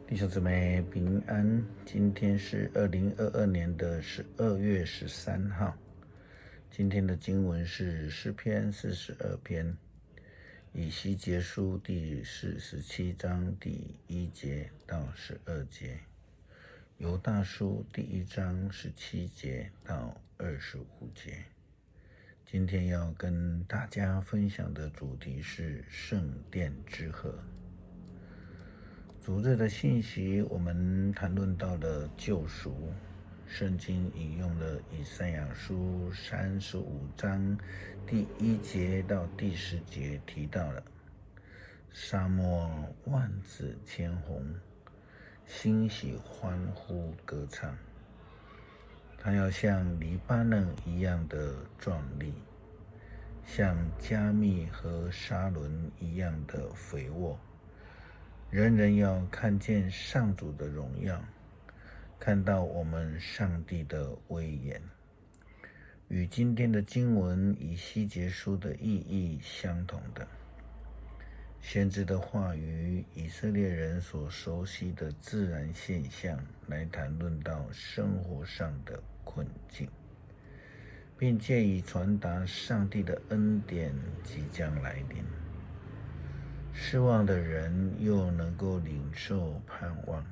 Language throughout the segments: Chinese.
弟兄姊妹平安，今天是2022年的12月13号。今天的经文是诗篇42篇，以西结书第47章第1节到12节，犹大书第1章17节到25节。今天要跟大家分享的主题是圣殿之河。主日的信息，我们谈论到了救赎。圣经引用了以赛亚书35章第1节到第10节，提到了沙漠万紫千红，欣喜欢呼歌唱。它要像黎巴嫩一样的壮丽，像加密和沙伦一样的肥沃。人人要看见上主的荣耀，看到我们上帝的威严。与今天的经文以西结书的意义相同的，先知的话语，以色列人所熟悉的自然现象，来谈论到生活上的困境，并借以传达上帝的恩典即将来临。失望的人又能够领受盼望，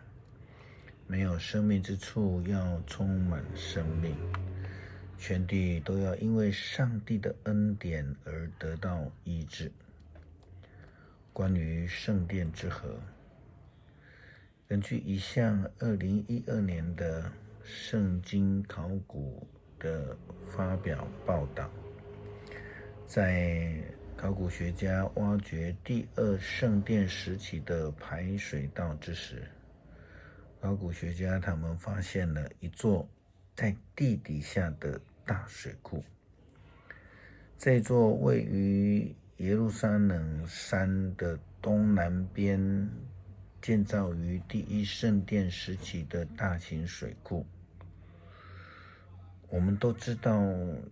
没有生命之处要充满生命，全地都要因为上帝的恩典而得到医治。关于圣殿之河，根据一项2012年的圣经考古的发表报道，在考古学家挖掘第2圣殿时期的排水道之时，考古学家他们发现了一座在地底下的大水库。这座位于耶路撒冷山的东南边，建造于第1圣殿时期的大型水库。我们都知道，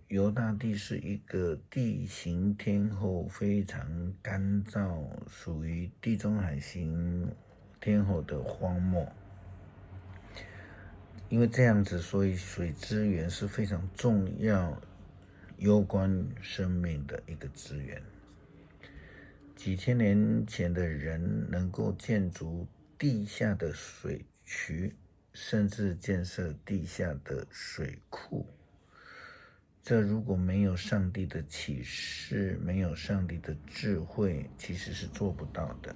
犹大地是一个地形天候非常干燥，属于地中海型天候的荒漠。因为这样子，所以水资源是非常重要、攸关生命的一个资源。几千年前的人能够建筑地下的水渠，甚至建设地下的水库，这如果没有上帝的启示，没有上帝的智慧，其实是做不到的。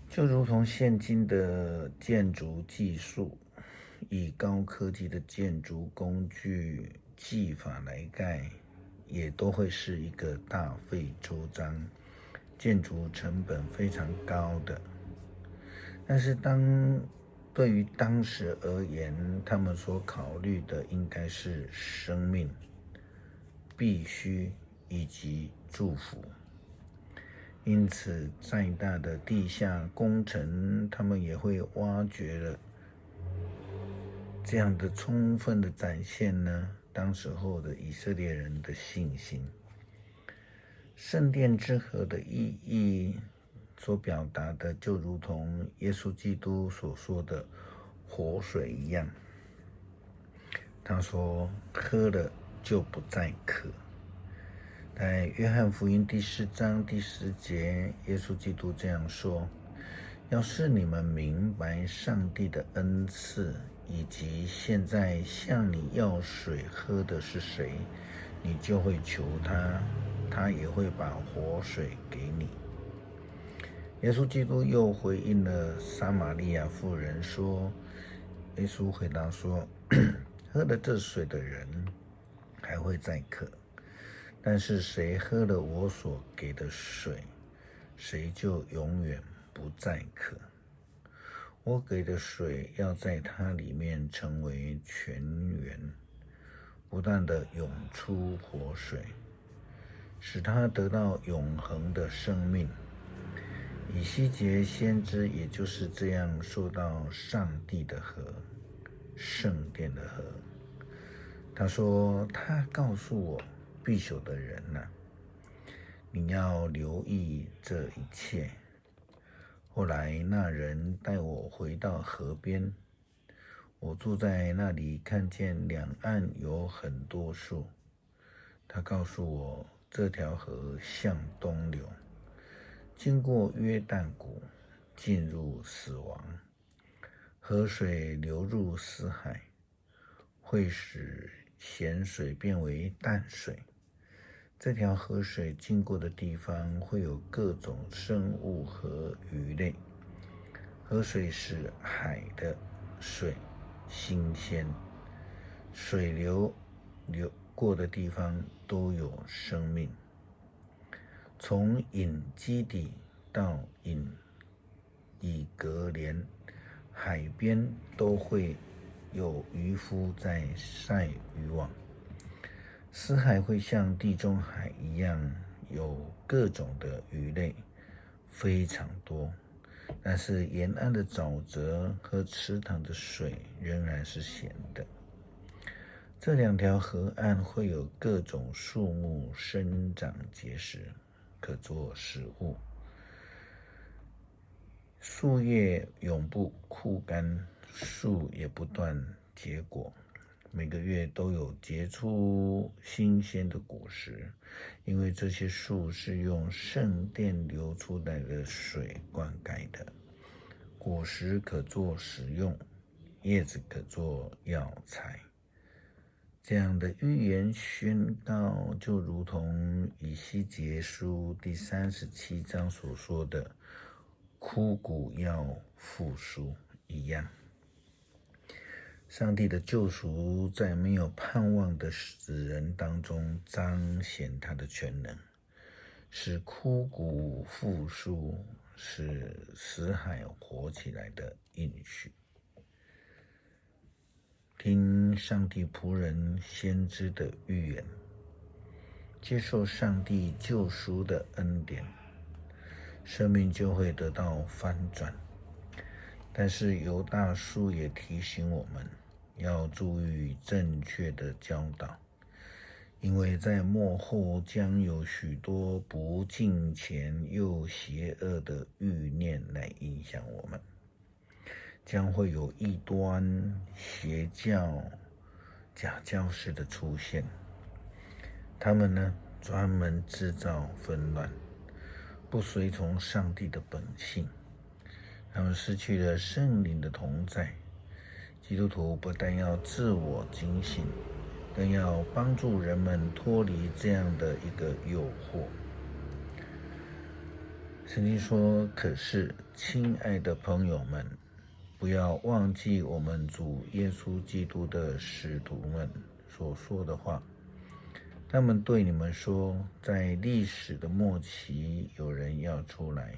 就如同现今的建筑技术，以高科技的建筑工具技法来盖，也都会是一个大费周章，建筑成本非常高的。但是对于当时而言，他们所考虑的应该是生命、必须以及祝福。因此，再大的地下工程，他们也会挖掘了，这样的充分的展现呢，当时候的以色列人的信心。圣殿之河的意义所表达的，就如同耶稣基督所说的活水一样。他说，喝了就不再渴。在约翰福音第4章第10节，耶稣基督这样说：要是你们明白上帝的恩赐，以及现在向你要水喝的是谁，你就会求他，他也会把活水给你。耶稣基督又回应了撒玛利亚妇人说，耶稣回答说，喝了这水的人还会再渴，但是谁喝了我所给的水，谁就永远不再渴。我给的水要在它里面成为泉源，不断的涌出活水，使他得到永恒的生命。以西结先知也就是这样受到上帝的河，圣殿的河。他说，他告诉我，必朽的人啊，你要留意这一切。后来那人带我回到河边，我住在那里，看见两岸有很多树。他告诉我，这条河向东流，经过约旦谷，进入死亡。河水流入死海，会使咸水变为淡水。这条河水经过的地方会有各种生物和鱼类。河水使海的水新鲜，水流过的地方都有生命。从隐基底到以格莲，海边都会有渔夫在晒渔网。死海会像地中海一样有各种的鱼类，非常多，但是沿岸的沼泽和池塘的水仍然是咸的。这两条河岸会有各种树木生长结实，可做食物。树叶永不枯干，树也不断结果，每个月都有结出新鲜的果实，因为这些树是用圣殿流出来的水灌溉的。果实可做食用，叶子可做药材。这样的预言宣告，就如同以西结书第37章所说的，枯骨要复苏一样。上帝的救赎在没有盼望的死人当中彰显他的全能，使枯骨复苏，使死海活起来的应许。听上帝仆人先知的预言，接受上帝救赎的恩典，生命就会得到翻转。但是犹大书也提醒我们要注意正确的教导，因为在末后将有许多不敬虔又邪恶的欲念来影响我们，将会有异端、邪教、假教师的出现。他们呢，专门制造纷乱，不随从上帝的本性。他们失去了圣灵的同在。基督徒不但要自我警醒，更要帮助人们脱离这样的一个诱惑。圣经说，可是亲爱的朋友们，不要忘记我们主耶稣基督的使徒们所说的话。他们对你们说，在历史的末期，有人要出来，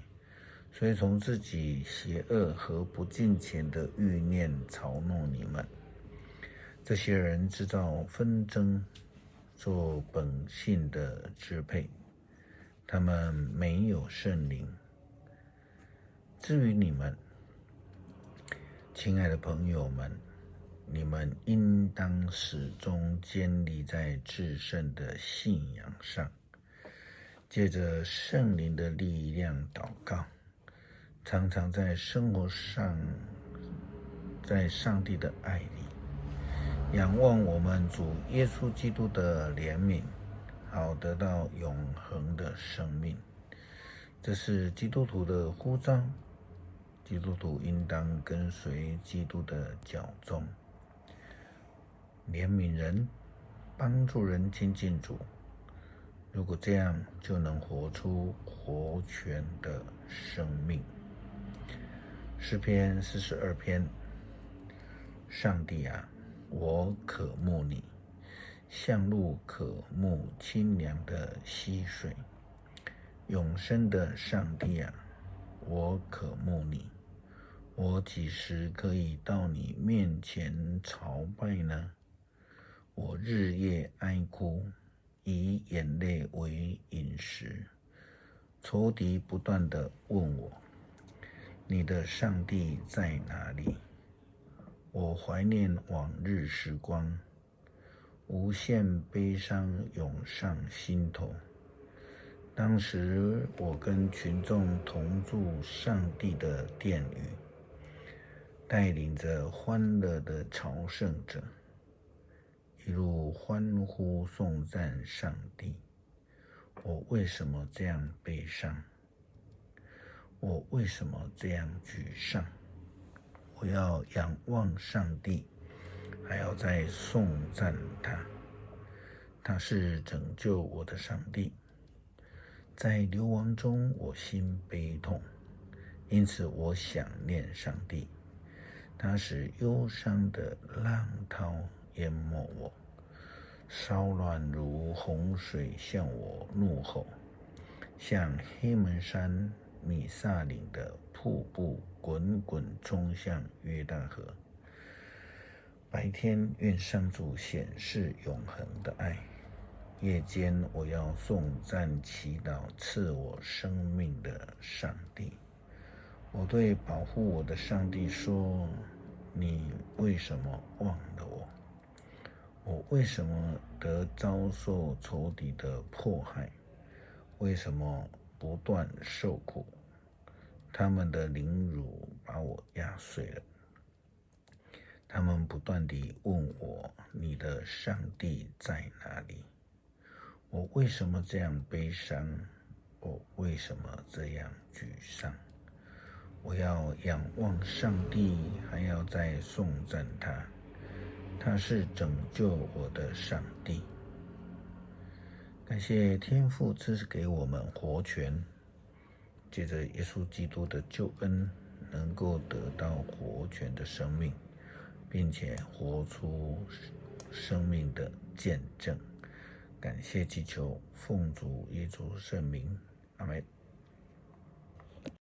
随从自己邪恶和不敬虔的欲念嘲弄你们。这些人制造纷争，做本性的支配，他们没有圣灵。至于你们，亲爱的朋友们，你们应当始终坚立在至圣的信仰上，借着圣灵的力量祷告，常常在生活上，在上帝的爱里，仰望我们主耶稣基督的怜悯，好得到永恒的生命。这是基督徒的呼召，基督徒应当跟随基督的脚踪，怜悯人，帮助人亲近主。如果这样，就能活出活泉的生命。诗篇42篇，上帝啊，我渴慕你，像鹿渴慕清凉的溪水。永生的上帝啊，我渴慕你，我几时可以到你面前朝拜呢？我日夜哀哭，以眼泪为饮食。仇敌不断地问我，你的上帝在哪里？我怀念往日时光，无限悲伤涌上心头。当时我跟群众同住上帝的殿宇，带领着欢乐的朝圣者，一路欢呼颂赞上帝。我为什么这样悲伤？我为什么这样沮丧？我要仰望上帝，还要再颂赞他。他是拯救我的上帝。在流亡中，我心悲痛，因此我想念上帝。他使忧伤的浪涛淹没我，骚乱如洪水向我怒吼，像黑门山米萨岭的瀑布滚滚冲向约旦河。白天愿上主显示永恒的爱，夜间我要颂赞祈祷赐我生命的上帝。我对保护我的上帝说：你为什么忘了我？我为什么得遭受仇敌的迫害？为什么不断受苦？他们的凌辱把我压碎了。他们不断地问我：你的上帝在哪里？我为什么这样悲伤？我为什么这样沮丧？我要仰望上帝，还要再颂赞他。他是拯救我的上帝。感谢天父赐给我们活泉，借着耶稣基督的救恩，能够得到活泉的生命，并且活出生命的见证。感谢祈求，奉主耶稣圣名，阿们。